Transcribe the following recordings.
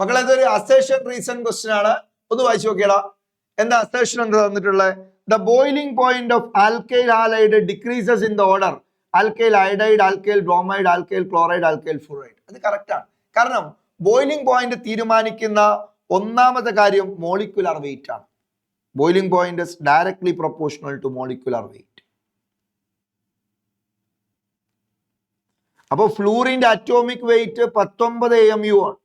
മക്കളെ ഇതൊരു assertion reason question ആണ്. ഒന്ന് വായിച്ചു നോക്കിയടാ. എന്താ അസേഷൻ എന്താ തന്നിട്ടുള്ളത്? The boiling point of alkyl halide decreases in the order alkyl iodide, alkyl bromide, alkyl chloride, alkyl fluoride. അത് കറക്റ്റ് ആണ്. കാരണം ബോയിലിംഗ് പോയിന്റ് തീരുമാനിക്കുന്ന ഒന്നാമത്തെ കാര്യം മോളിക്കുലർ വെയിറ്റ് ആണ്. Boiling point is directly proportional to molecular weight. അപ്പോൾ ഫ്ലൂറിന്റെ atomic wait 19 AMU ആണ്.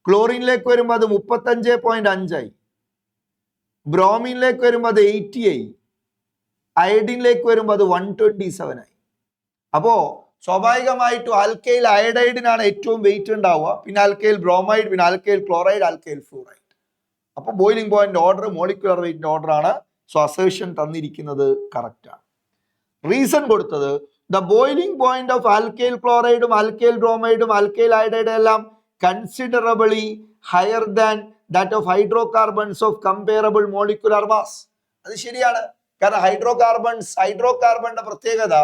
ക്ലോറിനിലേക്ക് വരുമ്പോൾ അത് 35.5 ആയി. ബ്രോമിനിലേക്ക് വരുമ്പോൾ അത് 80 ആയി. അയഡിനിലേക്ക് വരുമ്പോൾ അത് 127 ആയി. അപ്പോ സ്വാഭാവികമായിട്ടും ആൽക്കൈൽ അയഡൈഡിനാണ് ഏറ്റവും വെയിറ്റ് ഉണ്ടാവുക, പിന്നെ ആൽക്കൈൽ ബ്രോമൈഡ്, പിന്നെ ആൽക്കൈൽ ക്ലോറൈഡ്, ആൽക്കൈൽ ഫ്ലൂറൈഡ്. അപ്പൊ ബോയിലിംഗ് പോയിന്റ് ഓർഡർ മോളിക്കുലർ വെയിറ്റിന്റെ ഓർഡർ ആണ്. സോ അസേഷൻ തന്നിരിക്കുന്നത് കറക്റ്റ് ആണ്. റീസൺ കൊടുത്തത് the boiling point of alkyl ക്ലോറൈഡും ആൽക്കൈൽ ബ്രോമൈഡും ആൽക്കൈൽ അയഡൈഡും എല്ലാം considerably higher than that of hydrocarbons of comparable molecular mass. അത് ശരിയാണ്. കാരണം ഹൈഡ്രോകാർബണിന്റെ പ്രത്യേകത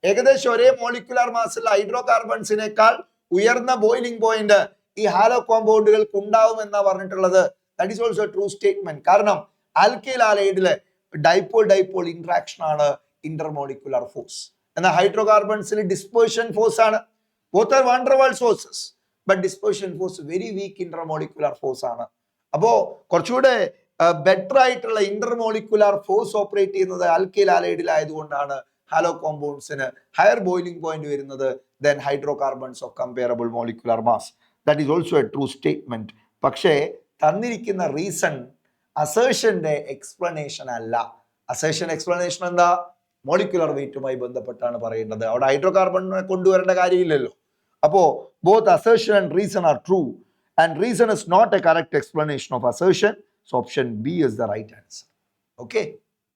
ഏകദേശം ഒരേ മോളിക്കുലർ മാസുള്ള ഹൈഡ്രോകാർബൺസിനേക്കാൾ ഉയർന്ന ബോയിലിംഗ് പോയിന്റ് ഈ ഹാലോ കോമ്പൗണ്ടുകൾക്ക് ഉണ്ടാവും എന്നാ പറഞ്ഞിട്ടുള്ളത്. That is also true statement. കാരണം ആൽക്കൈൽ ഹാലൈഡിലെ ഡൈപോൾ ഇന്ററാക്ഷൻ ആണ് ഇന്റർമോളിക്കുലർ ഫോഴ്സ്. എന്നാൽ ഹൈഡ്രോകാർബൺസിൽ ഡിസ്പേർഷൻ ഫോഴ്സ് ആണ്. Both are van der Waals forces, but dispersion force very weak intermolecular force ആണ്. അപ്പോ കുറച്ചുകൂടെ ബെറ്റർ ആയിട്ടുള്ള ഇന്റർമോളിക്കുലർ ഫോഴ്സ് ഓപ്പറേറ്റ് ചെയ്യുന്നത് ആൽക്കൈൽ ഹാലൈഡിലായതുകൊണ്ടാണ് ഹാലോ കോമ്പൗണ്ട്സിന് ഹയർ ബോയിലിംഗ് പോയിന്റ് വരുന്നത് then hydrocarbons of comparable molecular mass. That is also A true statement. പക്ഷേ തന്നിരിക്കുന്ന റീസൺ അസേഷന്റെ എക്സ്പ്ലനേഷൻ അല്ല. അസേഷൻ എക്സ്പ്ലനേഷൻ എന്താ? മോളിക്കുലർ വെയിറ്റുമായി ബന്ധപ്പെട്ടാണ് പറയേണ്ടത്. അവിടെ ഹൈഡ്രോകാർബണിനെ കൊണ്ടുവരേണ്ട കാര്യമില്ലല്ലോ. അപ്പോ both assertion and reason are true and reason is not a correct explanation of assertion. So option B is the right answer. Okay.